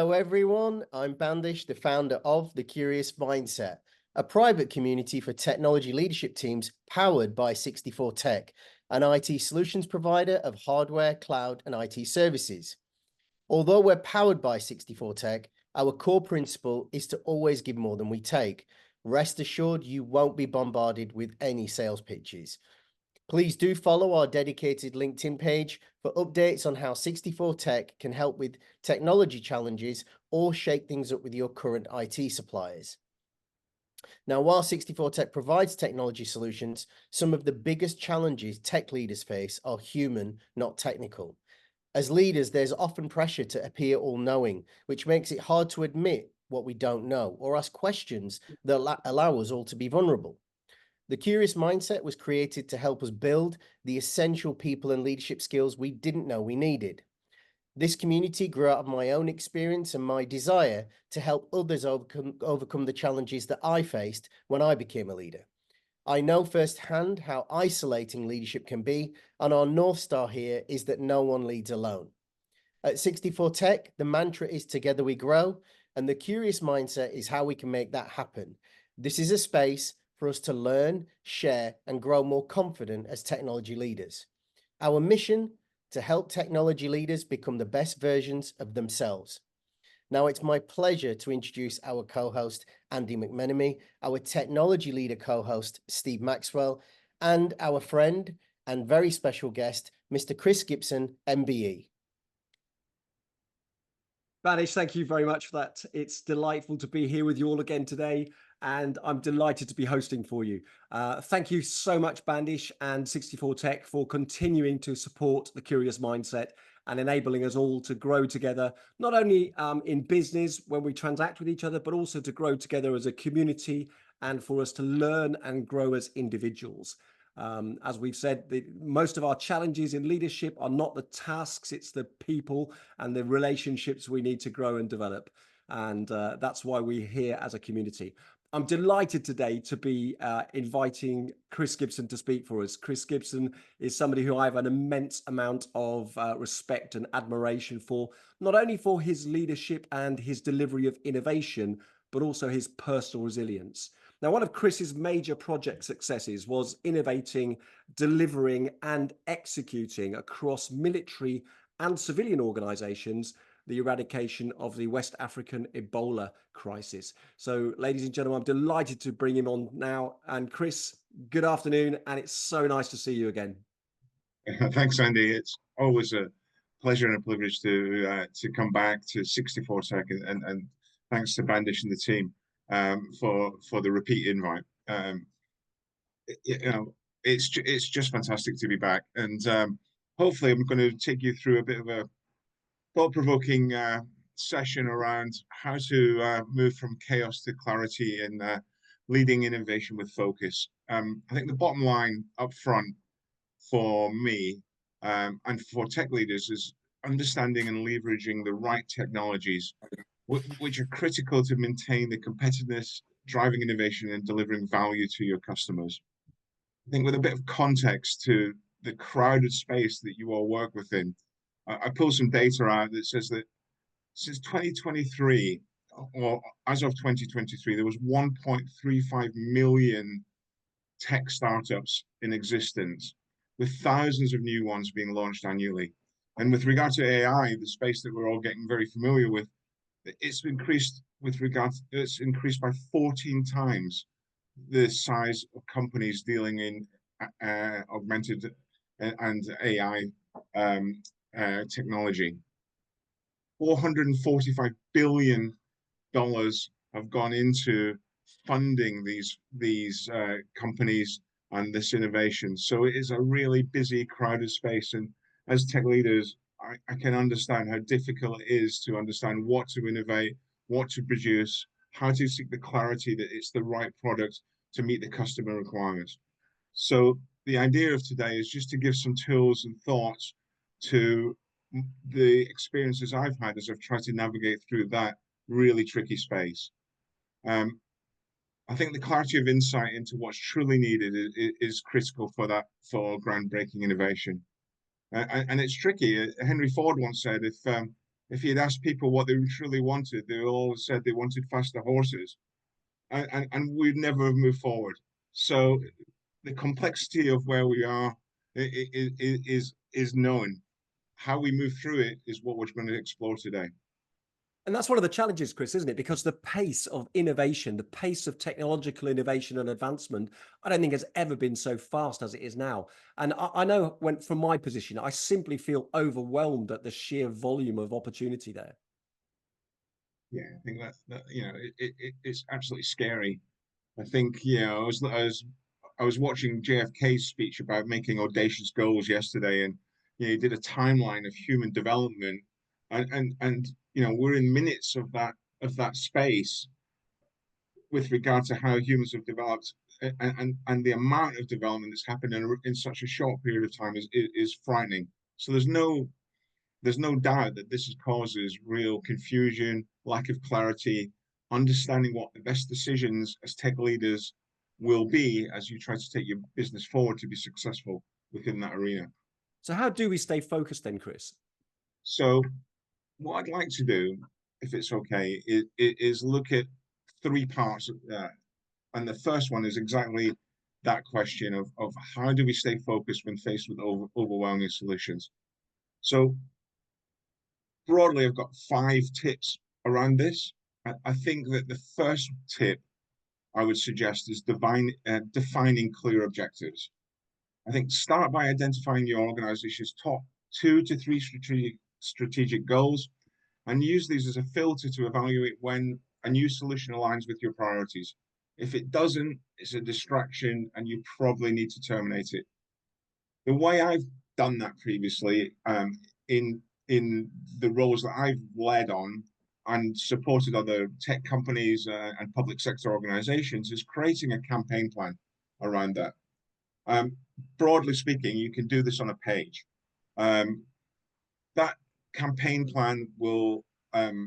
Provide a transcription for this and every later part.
Hello, everyone. I'm Bandish, the founder of The Curious Mindset, a private community for technology leadership teams powered by 64 Tech, an IT solutions provider of hardware, cloud, and IT services. Although we're powered by 64 Tech, our core principle is to always give more than we take. Rest assured, you won't be bombarded with any sales pitches. Please do follow our dedicated LinkedIn page for updates on how 64 Tech can help with technology challenges or shake things up with your current IT suppliers. Now, while 64 Tech provides technology solutions, some of the biggest challenges tech leaders face are human, not technical. As leaders, there's often pressure to appear all-knowing, which makes it hard to admit what we don't know or ask questions that allow us all to be vulnerable. The Curious Mindset was created to help us build the essential people and leadership skills we didn't know we needed. This community grew out of my own experience and my desire to help others overcome the challenges that I faced when I became a leader. I know firsthand how isolating leadership can be, and our North Star here is that no one leads alone. At 64 Tech, the mantra is together we grow, and the Curious Mindset is how we can make that happen. This is a space for us to learn, share, and grow more confident as technology leaders. Our mission, to help technology leaders become the best versions of themselves. Now, it's my pleasure to introduce our co-host, Andy McMenemy, our technology leader co-host, Steve Maxwell, and our friend and very special guest, Mr. Chris Gibson, MBE. Banish, thank you very much for that. It's delightful to be here with you all again today, and I'm delighted to be hosting for you. Thank you so much, Bandish and 64 Tech, for continuing to support the Curious Mindset and enabling us all to grow together, not only in business when we transact with each other, but also to grow together as a community and for us to learn and grow as individuals. As we've said, most of our challenges in leadership are not the tasks, it's the people and the relationships we need to grow and develop. And that's why we're here as a community. I'm delighted today to be inviting Chris Gibson to speak for us. Chris Gibson is somebody who I have an immense amount of respect and admiration for, not only for his leadership and his delivery of innovation, but also his personal resilience. Now, one of Chris's major project successes was innovating, delivering, and executing across military and civilian organizations the eradication of the West African Ebola crisis. So, ladies and gentlemen, I'm delighted to bring him on now. And Chris, good afternoon, and it's so nice to see you again. Thanks, Andy. It's always a pleasure and a privilege to come back to 64 Tech, and thanks to Bandish and the team for the repeat invite. It's just fantastic to be back, and hopefully I'm going to take you through a bit of a thought-provoking session around how to move from chaos to clarity and leading innovation with focus. I think the bottom line up front for me and for tech leaders is understanding and leveraging the right technologies which are critical to maintain the competitiveness, driving innovation, and delivering value to your customers. I think with a bit of context to the crowded space that you all work within, I pulled some data out that says that since 2023, or as of 2023, there was 1.35 million tech startups in existence, with thousands of new ones being launched annually. And with regard to AI, the space that we're all getting very familiar with, it's increased by 14 times the size of companies dealing in augmented and AI technology. $445 billion have gone into funding these companies and this innovation. So it is a really busy, crowded space. And as tech leaders, I can understand how difficult it is to understand what to innovate, what to produce, how to seek the clarity that it's the right product to meet the customer requirements. So the idea of today is just to give some tools and thoughts to the experiences I've had as I've tried to navigate through that really tricky space. I think the clarity of insight into what's truly needed is critical for groundbreaking innovation. And it's tricky. Henry Ford once said, if if you'd asked people what they truly wanted, they all said they wanted faster horses, and we'd never have moved forward. So the complexity of where we are is known. How we move through it is what we're going to explore today. And that's one of the challenges, Chris, isn't it? Because the pace of innovation, the pace of technological innovation and advancement, I don't think has ever been so fast as it is now. And I know from my position, I simply feel overwhelmed at the sheer volume of opportunity there. Yeah, I think that you know, it's absolutely scary. I think, I was watching JFK's speech about making audacious goals yesterday, and he did a timeline of human development, and we're in minutes of that space with regard to how humans have developed, and the amount of development that's happened in such a short period of time is frightening. So there's no doubt that this causes real confusion, lack of clarity, understanding what the best decisions as tech leaders will be as you try to take your business forward to be successful within that arena. So how do we stay focused then, Chris? So what I'd like to do, if it's okay, is look at three parts of that. And the first one is exactly that question of how do we stay focused when faced with overwhelming solutions. So broadly, I've got 5 tips around this. I think that the first tip I would suggest is defining clear objectives. I think start by identifying your organization's top 2 to 3 strategic goals, and use these as a filter to evaluate when a new solution aligns with your priorities. If it doesn't, it's a distraction and you probably need to terminate it. The way I've done that previously, in the roles that I've led on and supported other tech companies and public sector organizations, is creating a campaign plan around that. Broadly speaking, you can do this on a page. That campaign plan will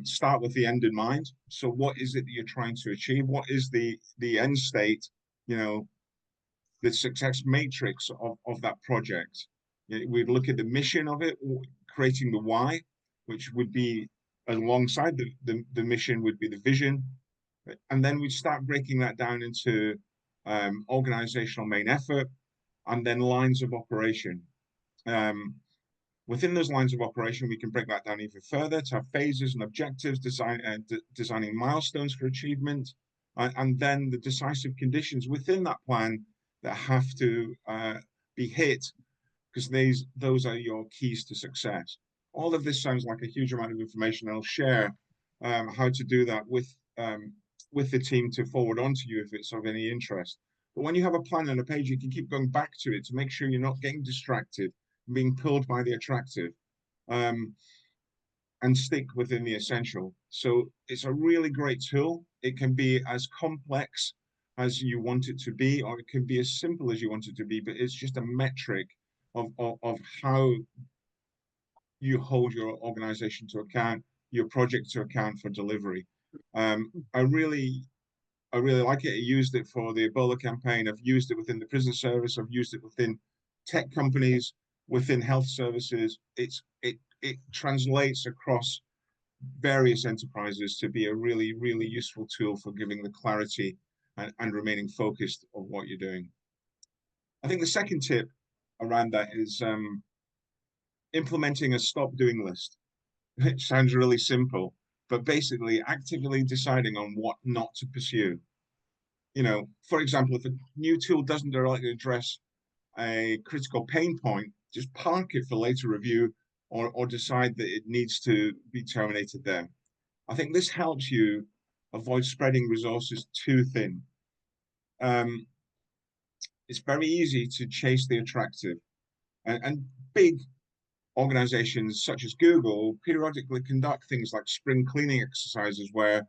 start with the end in mind. So what is it that you're trying to achieve? What is the end state, the success matrix of that project? We'd look at the mission of it, creating the why, which would be alongside the mission would be the vision. And then we'd start breaking that down into organizational main effort and then lines of operation. Within those lines of operation, we can break that down even further to have phases and objectives, designing milestones for achievement, and then the decisive conditions within that plan that have to be hit, because those are your keys to success. All of this sounds like a huge amount of information. I'll share how to do that with the team to forward on to you if it's of any interest. But when you have a plan on a page, you can keep going back to it to make sure you're not getting distracted, being pulled by the attractive, and stick within the essential. So it's a really great tool. It can be as complex as you want it to be, or it can be as simple as you want it to be, but it's just a metric of how you hold your organization to account, your project to account for delivery. I really like it. I used it for the Ebola campaign. I've used it within the prison service. I've used it within tech companies, within health services. It translates across various enterprises to be a really, really useful tool for giving the clarity and remaining focused on what you're doing. I think the second tip around that is implementing a stop doing list. It sounds really simple, but basically actively deciding on what not to pursue. For example, if a new tool doesn't directly address a critical pain point, just park it for later review or decide that it needs to be terminated there. I think this helps you avoid spreading resources too thin. It's very easy to chase the attractive, and big organizations such as Google periodically conduct things like spring cleaning exercises where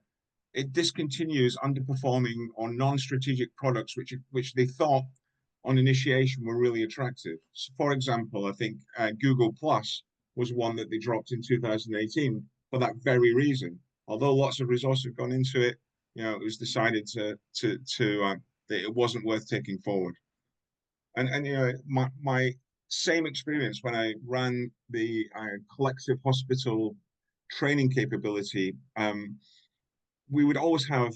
it discontinues underperforming or non-strategic products which they thought on initiation were really attractive. So for example, I think Google Plus was one that they dropped in 2018 for that very reason. Although lots of resources have gone into it, it was decided that it wasn't worth taking forward. And my same experience when I ran the collective hospital training capability, we would always have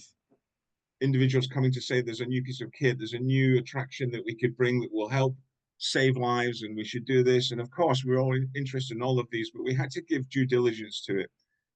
individuals coming to say there's a new piece of kit, there's a new attraction that we could bring that will help save lives, and we should do this. And of course, we're all interested in all of these, but we had to give due diligence to it.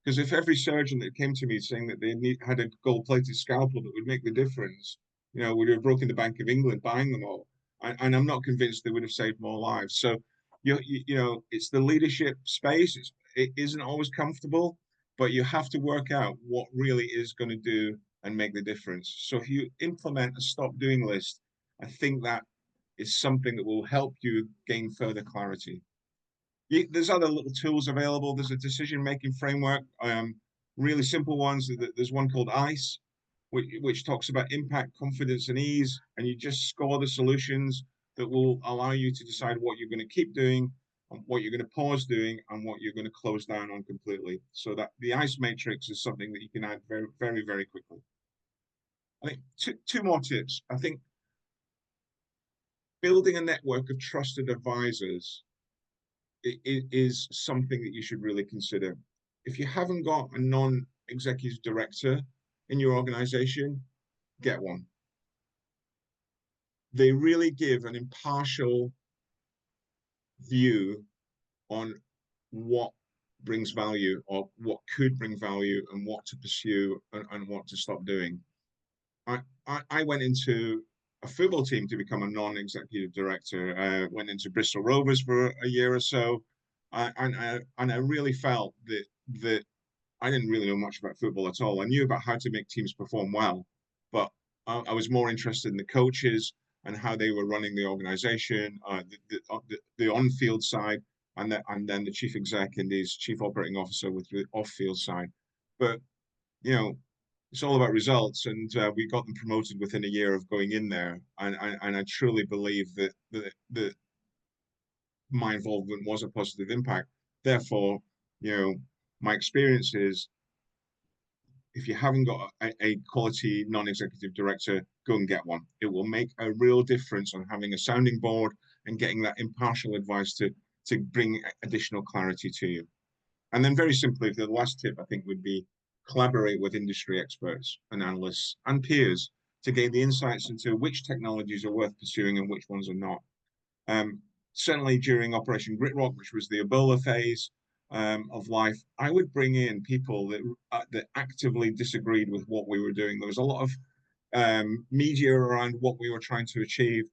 Because if every surgeon that came to me saying that they had a gold-plated scalpel that would make the difference, would have broken the Bank of England buying them all. And I'm not convinced they would have saved more lives. So, it's the leadership space. It isn't always comfortable, but you have to work out what really is going to do and make the difference. So if you implement a stop doing list, I think that is something that will help you gain further clarity. There's other little tools available. There's a decision-making framework, really simple ones. There's one called ICE, which talks about impact, confidence, and ease. And you just score the solutions that will allow you to decide what you're going to keep doing, what you're going to pause doing, and what you're going to close down on completely. So that the ICE matrix is something that you can add very, very, very quickly. I think two more tips. I think building a network of trusted advisors is something that you should really consider. If you haven't got a non-executive director in your organization, get one. They really give an impartial view on what brings value, or what could bring value, and what to pursue and what to stop doing. I went into a football team to become a non-executive director. Went into Bristol Rovers for a year or so, and I really felt that I didn't really know much about football at all. I knew about how to make teams perform well, but I was more interested in the coaches and how they were running the organization, the on-field side, and then the chief exec and his chief operating officer with the off-field side. But it's all about results, and we got them promoted within a year of going in there. And I truly believe that my involvement was a positive impact. Therefore, my experience is, if you haven't got a quality non-executive director, go and get one. It will make a real difference on having a sounding board and getting that impartial advice to bring additional clarity to you. And then very simply, the last tip I think would be collaborate with industry experts and analysts and peers to gain the insights into which technologies are worth pursuing and which ones are not. Certainly during Operation Gritrock, which was the Ebola phase of life, I would bring in people that actively disagreed with what we were doing. There was a lot of media around what we were trying to achieve,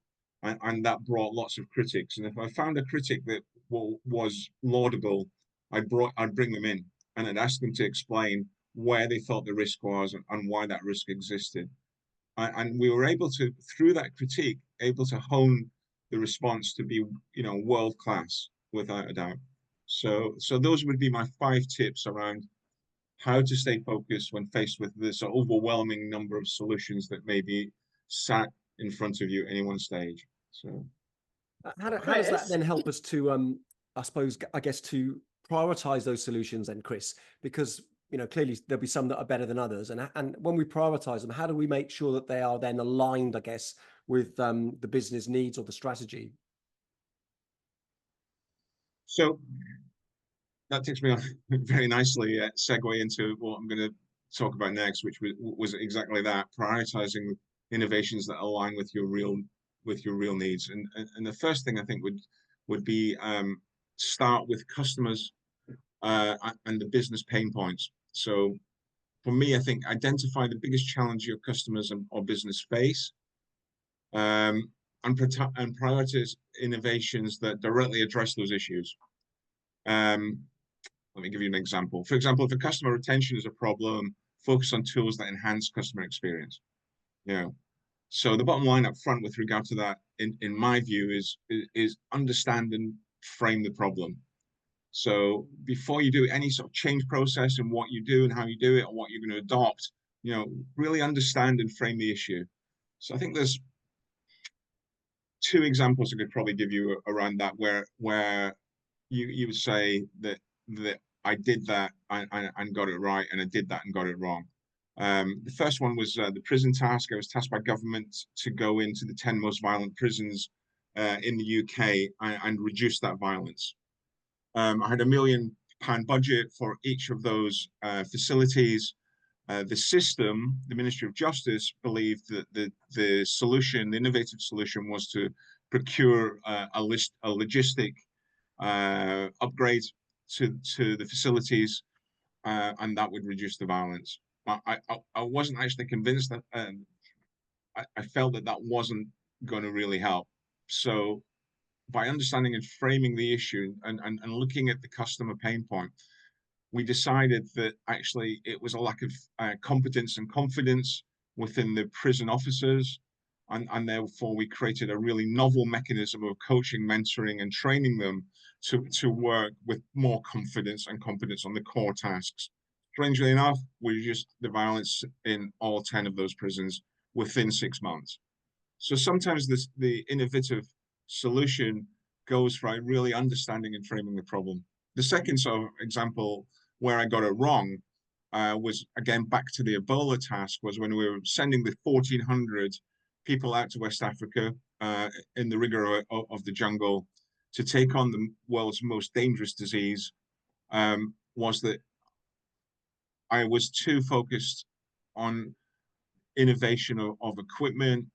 and that brought lots of critics. And if I found a critic that was laudable, I'd bring them in and I'd ask them to explain where they thought the risk was and why that risk existed. And we were able to, through that critique, able to hone the response to be, world class, without a doubt. So those would be my 5 tips around how to stay focused when faced with this overwhelming number of solutions that may be sat in front of you at any one stage. So how does that then help us to, I guess, to prioritize those solutions then, Chris? Because clearly there'll be some that are better than others, and when we prioritize them, how do we make sure that they are then aligned, I guess, with the business needs or the strategy? So that takes me on very nicely, segue into what I'm going to talk about next, which was exactly that: prioritizing innovations that align with your real needs. And the first thing I think would be start with customers and the business pain points. So for me, I think identify the biggest challenge your customers or business face, and prioritize innovations that directly address those issues. Let me give you an example. For example, if a customer retention is a problem, focus on tools that enhance customer experience. So the bottom line up front with regard to that, in my view, is understand and frame the problem. So before you do any sort of change process in what you do and how you do it, or what you're going to adopt, really understand and frame the issue. So I think there's 2 examples I could probably give you around that, where you would say that I did that and got it right, and I did that and got it wrong. The first one was the prison task. I was tasked by government to go into the 10 most violent prisons in the UK and reduce that violence. I had 1 million pound budget for each of those facilities. The system, the Ministry of Justice, believed that the solution, the innovative solution, was to procure a logistic upgrade to the facilities, and that would reduce the violence. I wasn't actually convinced that. I felt that that wasn't going to really help. So by understanding and framing the issue and looking at the customer pain point, we decided that actually it was a lack of competence and confidence within the prison officers, and therefore we created a really novel mechanism of coaching, mentoring, and training them to work with more confidence and competence on the core tasks. Strangely enough, we reduced the violence in all 10 of those prisons within 6 months. So sometimes the innovative solution goes by really understanding and framing the problem. The second sort of example where I got it wrong was, again, back to the Ebola task, was when we were sending the 1,400 people out to West Africa in the rigor of the jungle to take on the world's most dangerous disease, was that I was too focused on innovation of equipment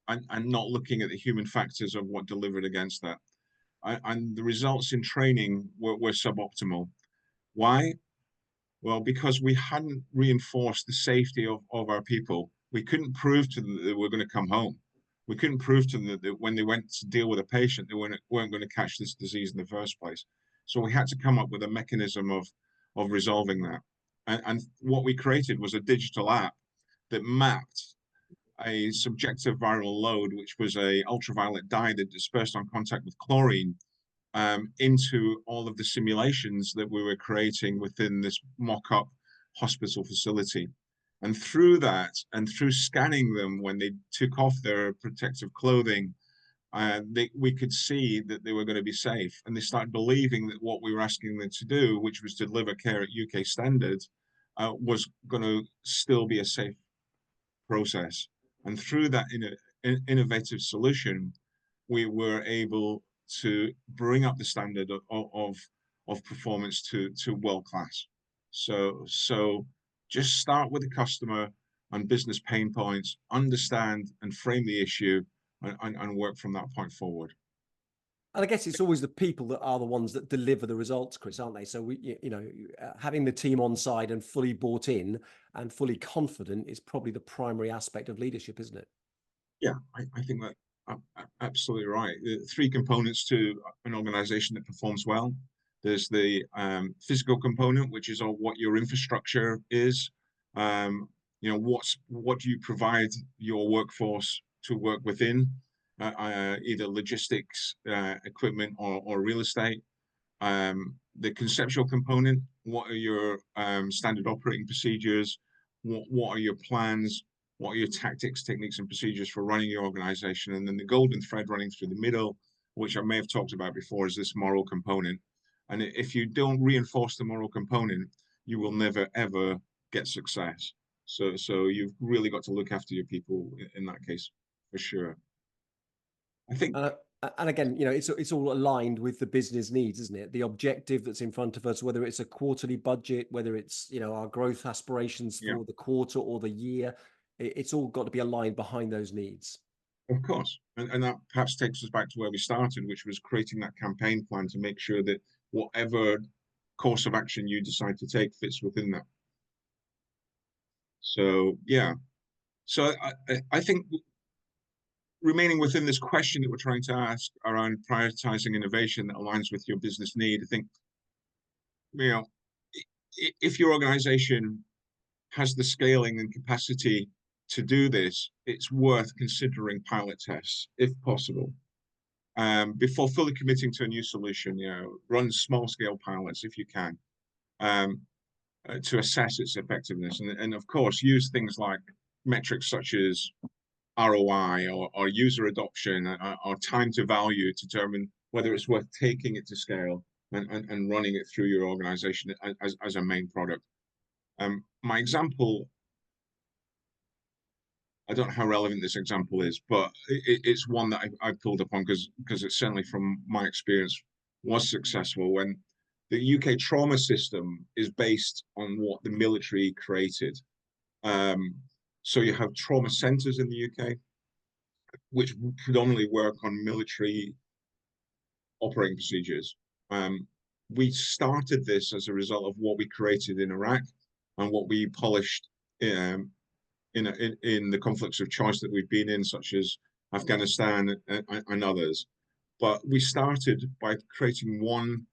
and not looking at the human factors of what delivered against that. And the results in training were suboptimal. Why? Well, because we hadn't reinforced the safety of our people. We couldn't prove to them that they were going to come home. We couldn't prove to them that when they went to deal with a patient, they weren't going to catch this disease in the first place. So we had to come up with a mechanism of resolving that. And what we created was a digital app that mapped a subjective viral load, which was a ultraviolet dye that dispersed on contact with chlorine, into all of the simulations that we were creating within this mock-up hospital facility. And through that, and through scanning them when they took off their protective clothing, we could see that they were going to be safe. And they started believing that what we were asking them to do, which was to deliver care at UK standards, was going to still be a safe process. And through that innovative solution, we were able to bring up the standard of performance to world class. So just start with the customer and business pain points, understand and frame the issue, and work from that point forward. And I guess it's always the people that are the ones that deliver the results, Chris, aren't they? So we, having the team on side and fully bought in and fully confident is probably the primary aspect of leadership, isn't it? Yeah, I think that absolutely right. The three components to an organization that performs well. There's the physical component, which is what your infrastructure is. What do you provide your workforce to work within? Either logistics, equipment, or real estate. The conceptual component, what are your standard operating procedures? What are your plans? What are your tactics, techniques, and procedures for running your organization? And then the golden thread running through the middle, which I may have talked about before, is this moral component. And if you don't reinforce the moral component, you will never, ever get success. So you've really got to look after your people in that case, for sure. I think, and again, it's all aligned with the business needs, isn't it? The objective that's in front of us, whether it's a quarterly budget, whether it's our growth aspirations for the quarter or the year, it's all got to be aligned behind those needs. Of course, and that perhaps takes us back to where we started, which was creating that campaign plan to make sure that whatever course of action you decide to take fits within that. So yeah, so I think, remaining within this question that we're trying to ask around prioritizing innovation that aligns with your business need, I think, if your organization has the scaling and capacity to do this, it's worth considering pilot tests, if possible. Before fully committing to a new solution, run small-scale pilots if you can, to assess its effectiveness. And of course, use things like metrics such as ROI or user adoption or time to value to determine whether it's worth taking it to scale and running it through your organization as a main product. My example, I don't know how relevant this example is, but it's one that I pulled upon because it certainly from my experience was successful. When the UK trauma system is based on what the military created. So you have trauma centres in the UK, which predominantly work on military operating procedures. We started this as a result of what we created in Iraq and what we polished in the conflicts of choice that we've been in, such as Afghanistan and others. But we started by creating one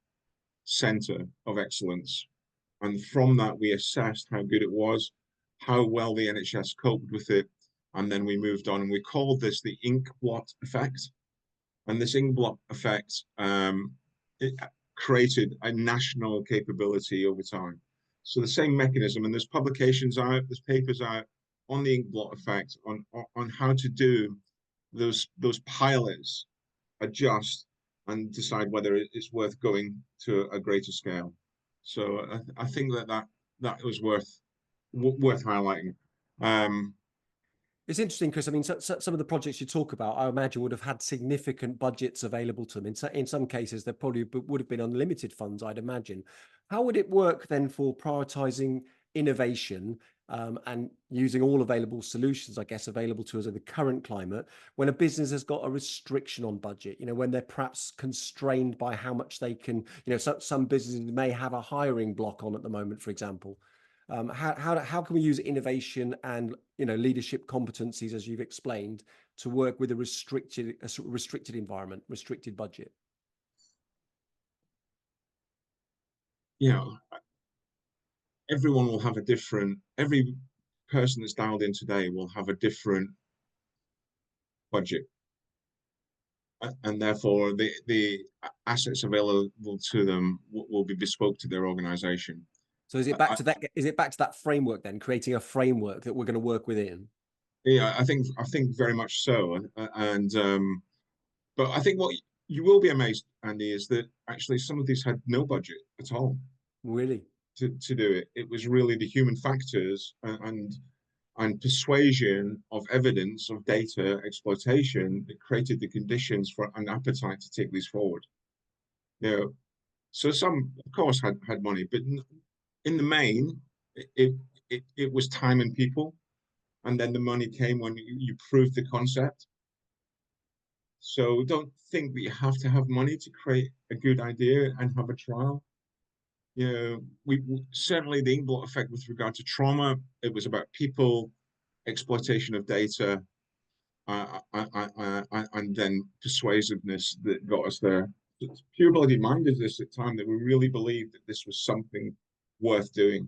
center of excellence. And from that, we assessed how good it was, how well the NHS coped with it. And then we moved on, and we called this the ink blot effect. And this ink blot effect it created a national capability over time. So the same mechanism, and there's publications out, there's papers out on the ink blot effect, on how to do those pilots, adjust and decide whether it's worth going to a greater scale. So I think that was worth highlighting. It's interesting, Chris. I mean, some of the projects you talk about, I imagine, would have had significant budgets available to them. In some cases, there probably would have been unlimited funds, I'd imagine. How would it work then for prioritizing innovation and using all available solutions, I guess, available to us in the current climate, when a business has got a restriction on budget, when they're perhaps constrained by how much they can, some businesses may have a hiring block on at the moment, for example. How can we use innovation and leadership competencies, as you've explained, to work with a restricted environment, restricted budget? Everyone will have every person that's dialed in today will have a different budget, and therefore the assets available to them will be bespoke to their organization. So is it back to that? Is it back to that framework then, creating a framework that we're going to work within? Yeah, I think very much so. But I think what you will be amazed, Andy, is that actually some of these had no budget at all. Really? To do it. It was really the human factors and persuasion of evidence of data exploitation that created the conditions for an appetite to take these forward. So some, of course, had money, but in the main, it was time and people, and then the money came when you proved the concept. So don't think that you have to have money to create a good idea and have a trial. We certainly the ink blot effect with regard to trauma, it was about people, exploitation of data, and then persuasiveness that got us there. Pure Bloody minded this at the time that we really believed that this was something worth doing.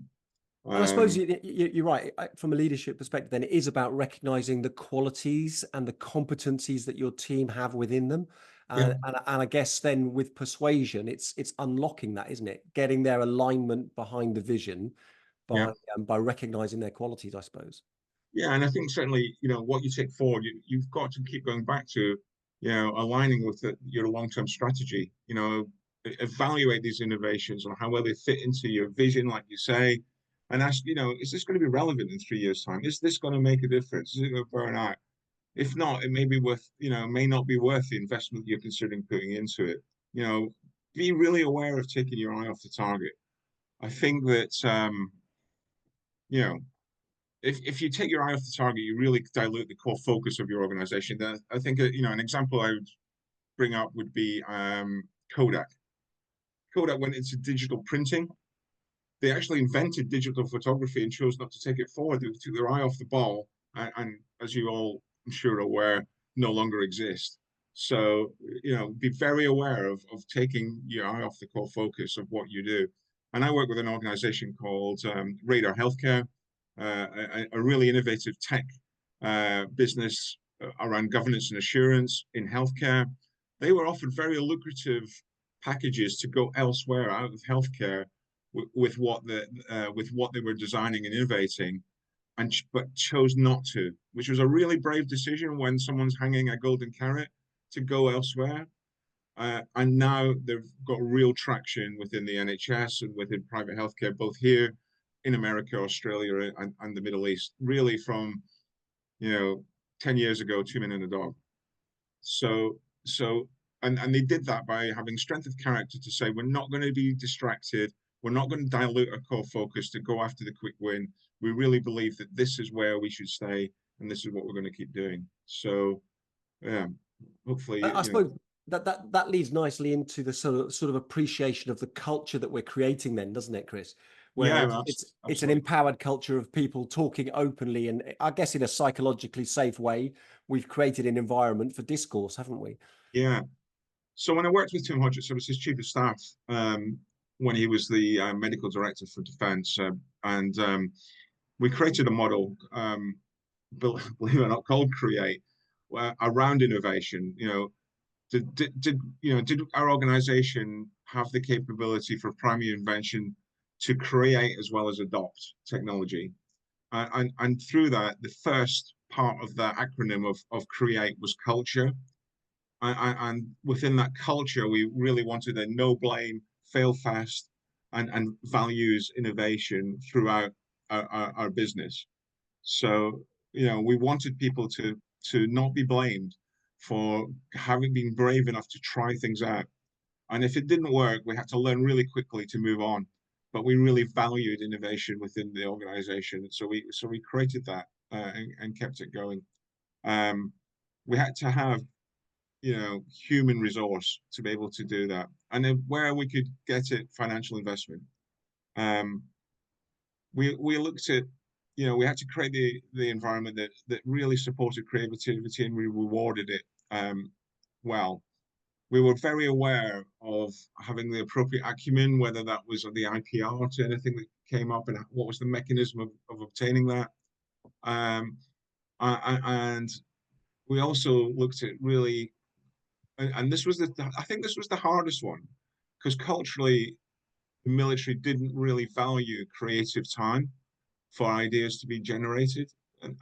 And I suppose you're right. From a leadership perspective, then it is about recognizing the qualities and the competencies that your team have within them. And I guess then with persuasion, it's unlocking that, isn't it? Getting their alignment behind the vision by recognizing their qualities, I suppose. Yeah, and I think certainly, what you take forward, you've got to keep going back to, aligning with your long-term strategy. Evaluate these innovations on how well they fit into your vision, like you say, and ask, is this going to be relevant in 3 years' time? Is this going to make a difference? Is it going to burn out? If not, it may be worth, may not be worth the investment you're considering putting into it. Be really aware of taking your eye off the target. I think that, if you take your eye off the target, you really dilute the core focus of your organization. I think, an example I would bring up would be Kodak. Kodak went into digital printing. They actually invented digital photography and chose not to take it forward. They took their eye off the ball, and as you all, I'm sure, are aware, no longer exist. So, be very aware of taking your eye off the core focus of what you do. And I work with an organization called Radar Healthcare, a really innovative tech business around governance and assurance in healthcare. They were offered very lucrative packages to go elsewhere out of healthcare with what they were designing and innovating, but chose not to, which was a really brave decision when someone's hanging a golden carrot to go elsewhere. And now they've got real traction within the NHS and within private healthcare, both here in America, Australia, and the Middle East, really from, 10 years ago, 2 men and a dog. So and they did that by having strength of character to say, we're not going to be distracted. We're not going to dilute our core focus to go after the quick win. We really believe that this is where we should stay, and this is what we're going to keep doing. So, yeah, hopefully, I suppose that leads nicely into the sort of appreciation of the culture that we're creating then, doesn't it, Chris? Where yeah, it's an absolutely. empowered culture of people talking openly, and I guess in a psychologically safe way. We've created an environment for discourse, haven't we? Yeah. So when I worked with Tim Hodgetts, I was his chief of staff when he was the medical director for defence, and we created a model, believe it or not, called Create, around innovation. Did our organisation have the capability for primary invention to create as well as adopt technology? And through that, the first part of that acronym of Create was culture. And within that culture, we really wanted a no blame, fail fast, and values innovation throughout our business. So, we wanted people to not be blamed for having been brave enough to try things out. And if it didn't work, we had to learn really quickly to move on. But we really valued innovation within the organization. So we created that and kept it going. We had to have human resource to be able to do that, and then where we could get it, financial investment. We looked at, we had to create the environment that really supported creativity, and we rewarded it well. We were very aware of having the appropriate acumen, whether that was the IPR to anything that came up, and what was the mechanism of obtaining that. And we also looked at really, and this was I think this was the hardest one, because culturally the military didn't really value creative time for ideas to be generated,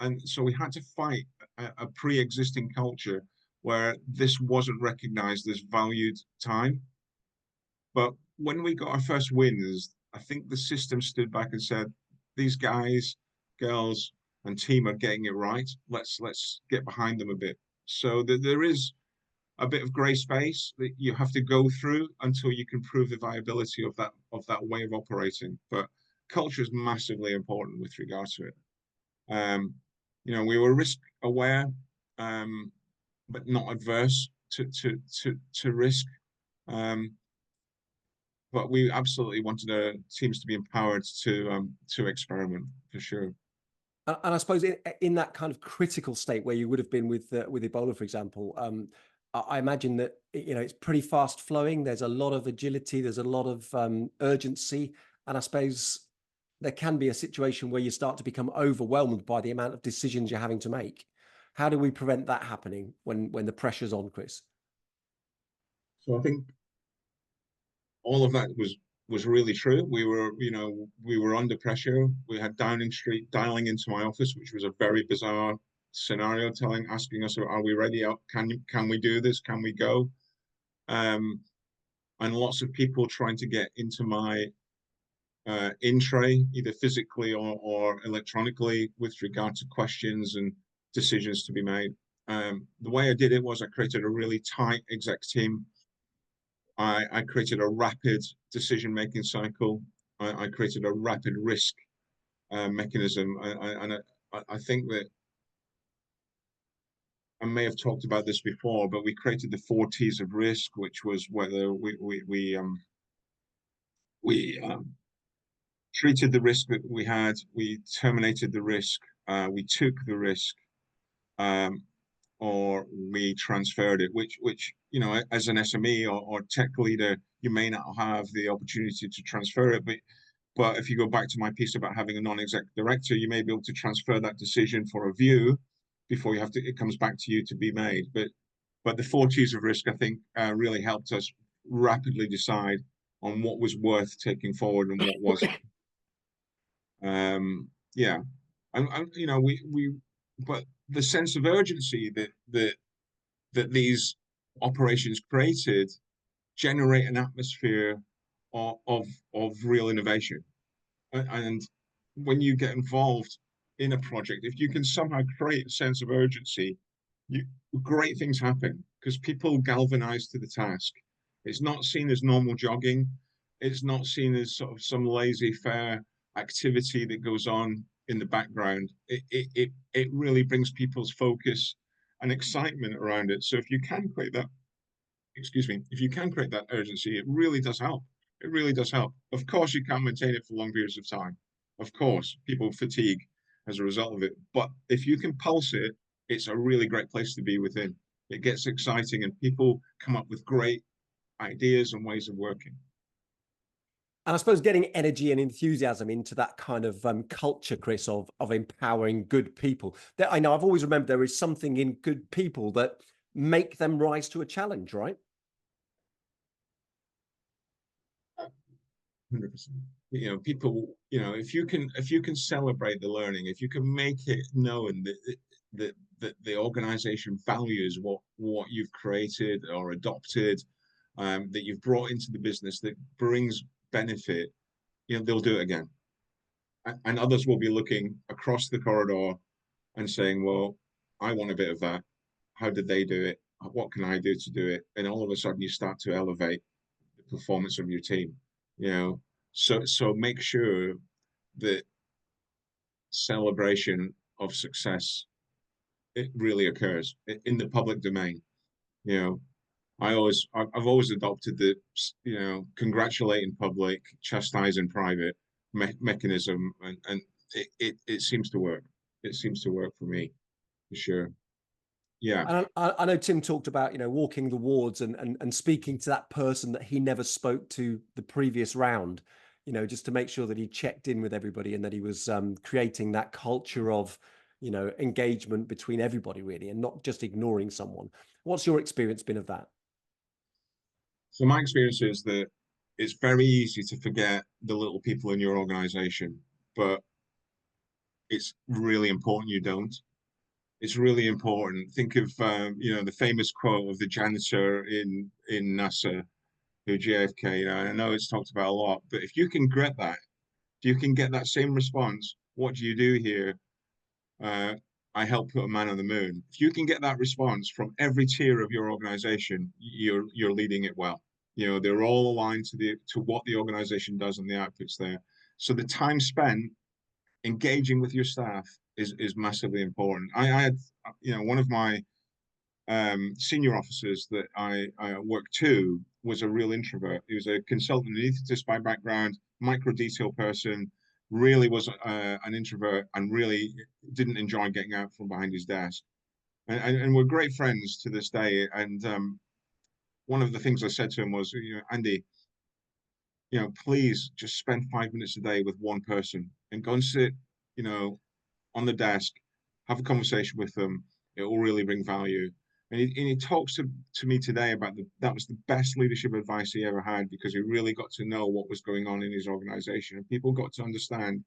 and so we had to fight a pre-existing culture where this wasn't recognized as valued time. But when we got our first wins, I think the system stood back and said, these guys, girls, and team are getting it right. Let's get behind them a bit. So there is a bit of grey space that you have to go through until you can prove the viability of that way of operating. But culture is massively important with regard to it. We were risk aware, but not adverse to risk. But we absolutely wanted our teams to be empowered to experiment, for sure. And I suppose in that kind of critical state where you would have been with Ebola, for example, I imagine that it's pretty fast flowing. There's a lot of agility. There's a lot of urgency, and I suppose there can be a situation where you start to become overwhelmed by the amount of decisions you're having to make. How do we prevent that happening when the pressure's on, Chris? So I think all of that was really true. We were under pressure. We had Downing Street dialing into my office, which was a very bizarre scenario, asking us, are we ready? Can we do this? Can we go? And lots of people trying to get into my in-tray, either physically or electronically, with regard to questions and decisions to be made. The way I did it was I created a really tight exec team. I created a rapid decision-making cycle. I created a rapid risk mechanism. And I think that I may have talked about this before, but we created the 4 T's of risk, which was whether we treated the risk that we had, we terminated the risk, we took the risk, or we transferred it, which as an SME or tech leader, you may not have the opportunity to transfer it, but if you go back to my piece about having a non-exec director, you may be able to transfer that decision for a view before it comes back to you to be made. But the 4 T's of risk, I think, really helped us rapidly decide on what was worth taking forward and what wasn't. Yeah, and but the sense of urgency that these operations created generate an atmosphere of real innovation. And when you get involved in a project, if you can somehow create a sense of urgency, great things happen. because people galvanize to the task. It's not seen as normal jogging. It's not seen as sort of some laissez-faire activity that goes on in the background. It really brings people's focus and excitement around it. So if you can create that, excuse me, if you can create that urgency, it really does help. It really does help. Of course, you can't maintain it for long periods of time. Of course, people fatigue as a result of it. But if you can pulse it, it's a really great place to be within. It gets exciting and people come up with great ideas and ways of working. And I suppose getting energy and enthusiasm into that kind of culture, Chris, of empowering good people. That I know I've always remembered there is something in good people that make them rise to a challenge, right? 100%. You know, people, you know, if you can celebrate the learning, if you can make it known that the organization values what you've created or adopted, that you've brought into the business that brings benefit, you know, they'll do it again. And others will be looking across the corridor and saying, well, I want a bit of that. How did they do it? What can I do to do it? And all of a sudden you start to elevate the performance of your team, you know. So make sure that celebration of success, it really occurs in the public domain. You know, I've always adopted the, you know, congratulate in public, chastise in private mechanism, and it seems to work. It seems to work for me, for sure. Yeah. And I know Tim talked about, you know, walking the wards and speaking to that person that he never spoke to the previous round, you know, just to make sure that he checked in with everybody and that he was creating that culture of, you know, engagement between everybody really, and not just ignoring someone. What's your experience been of that? So my experience is that it's very easy to forget the little people in your organization, but it's really important you don't. It's really important. Think of you know, the famous quote of the janitor in NASA, who JFK. You know, I know it's talked about a lot, but if you can get that, if you can get that same response, what do you do here? I helped put a man on the moon. If you can get that response from every tier of your organization, you're leading it well. You know, they're all aligned to what the organization does and the outputs there. So the time spent engaging with your staff is massively important. I had, you know, one of my senior officers that I worked to was a real introvert. He was a consultant anaesthetist by background, micro detail person, really was an introvert and really didn't enjoy getting out from behind his desk. And we're great friends to this day. And one of the things I said to him was, you know, Andy, you know, please just spend 5 minutes a day with one person and go and sit, you know, on the desk, have a conversation with them. It will really bring value. And he talks to me today about that was the best leadership advice he ever had, because he really got to know what was going on in his organization, and people got to understand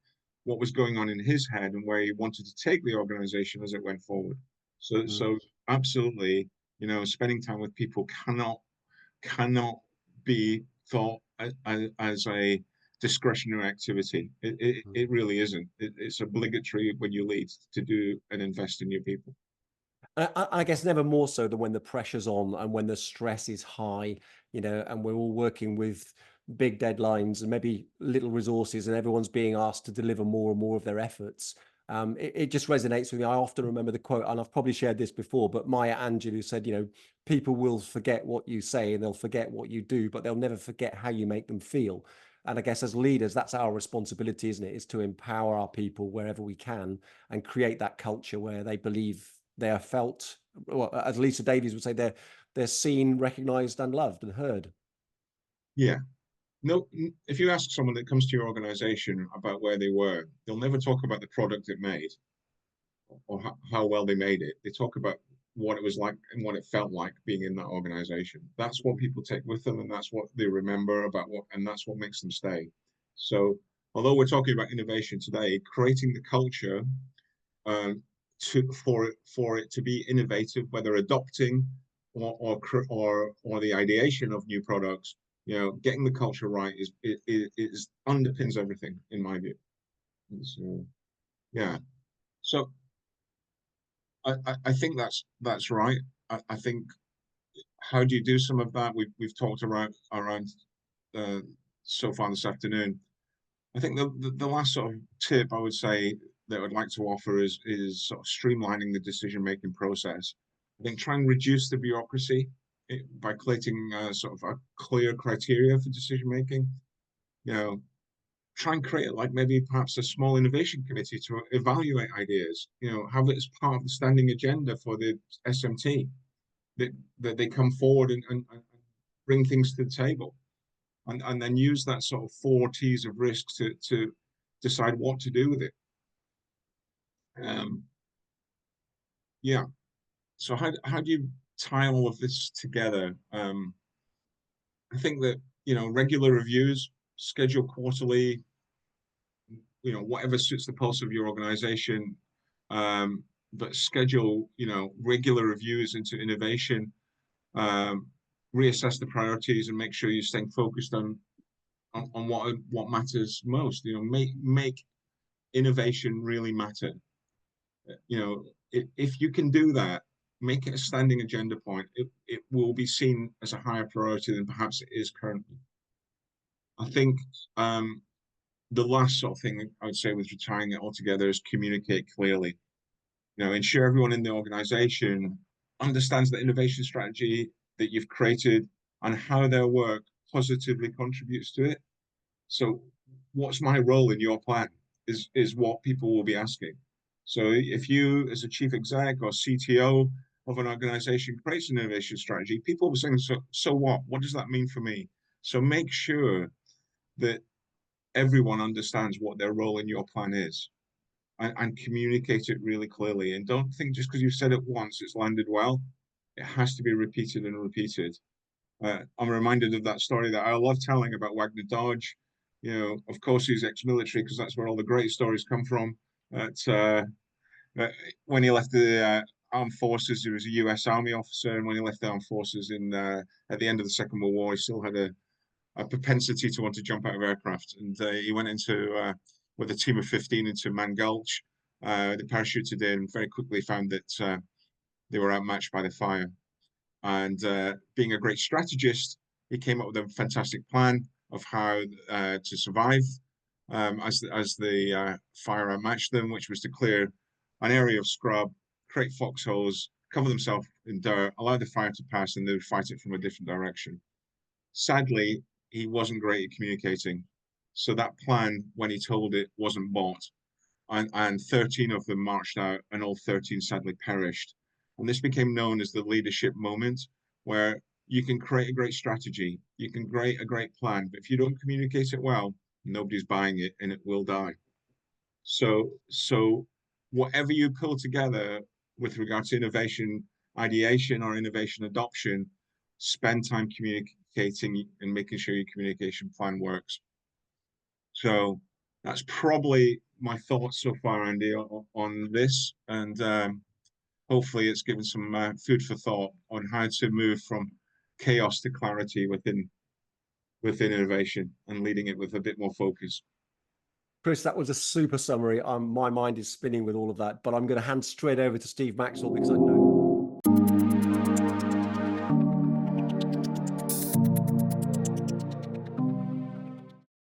what was going on in his head and where he wanted to take the organization as it went forward. So absolutely, you know, spending time with people cannot be thought as a discretionary activity. It really isn't. It's obligatory when you lead to do and invest in your people. I guess never more so than when the pressure's on and when the stress is high, you know, and we're all working with big deadlines and maybe little resources, and everyone's being asked to deliver more and more of their efforts. It just resonates with me. I often remember the quote, and I've probably shared this before, but Maya Angelou said, you know, people will forget what you say and they'll forget what you do, but they'll never forget how you make them feel. And I guess as leaders, that's our responsibility, isn't it? Is to empower our people wherever we can and create that culture where they believe they are felt, well, as Lisa Davies would say, they're seen, recognized, and loved and heard. Yeah. No, if you ask someone that comes to your organization about where they were, they'll never talk about the product it made or how well they made it. They talk about what it was like and what it felt like being in that organization. That's what people take with them, and that's what they remember about and that's what makes them stay. So although we're talking about innovation today, creating the culture for it to be innovative, whether adopting or the ideation of new products, you know, getting the culture right is underpins everything in my view. So, yeah. So I think that's right. I think how do you do some of that? We've talked around so far this afternoon. I think the last sort of tip I would say that I'd like to offer is sort of streamlining the decision-making process. I think try and reduce the bureaucracy by creating sort of a clear criteria for decision-making. You know, try and create like maybe perhaps a small innovation committee to evaluate ideas. You know, have it as part of the standing agenda for the SMT, that they come forward and bring things to the table. And then use that sort of 4 T's of risk to decide what to do with it. Yeah. So how do you tie all of this together? I think that, you know, regular reviews, schedule quarterly, you know, whatever suits the pulse of your organization, but schedule, you know, regular reviews into innovation, reassess the priorities and make sure you're staying focused on what matters most. You know, make innovation really matter. You know, if you can do that, make it a standing agenda point, it will be seen as a higher priority than perhaps it is currently. I think the last sort of thing I would say with retiring it altogether is communicate clearly. You know, ensure everyone in the organization understands the innovation strategy that you've created and how their work positively contributes to it. So what's my role in your plan is what people will be asking. So if you, as a chief exec or CTO of an organization, creates an innovation strategy, people will be saying, so what? What does that mean for me? So make sure that everyone understands what their role in your plan is and communicate it really clearly. And don't think just because you've said it once, it's landed well. It has to be repeated and repeated. I'm reminded of that story that I love telling about Wagner Dodge. You know, of course, he's ex-military because that's where all the great stories come from. When he left the armed forces, he was a US Army officer, and when he left the armed forces at the end of the Second World War, he still had a propensity to want to jump out of aircraft. And he went into with a team of 15 into Man Gulch. They parachuted in and very quickly found that they were outmatched by the fire. And being a great strategist, he came up with a fantastic plan of how to survive as the fire outmatched them, which was to clear an area of scrub, create foxholes, cover themselves in dirt, allow the fire to pass, and they would fight it from a different direction. Sadly, he wasn't great at communicating. So that plan, when he told it, wasn't bought. And 13 of them marched out, and all 13 sadly perished. And this became known as the leadership moment, where you can create a great strategy, you can create a great plan, but if you don't communicate it well, nobody's buying it and it will die. So whatever you pull together with regard to innovation ideation or innovation adoption, spend time communicating and making sure your communication plan works. So that's probably my thoughts so far, Andy, on this. And hopefully it's given some food for thought on how to move from chaos to clarity within innovation and leading it with a bit more focus. Chris, that was a super summary. My mind is spinning with all of that, but I'm going to hand straight over to Steve Maxwell because I know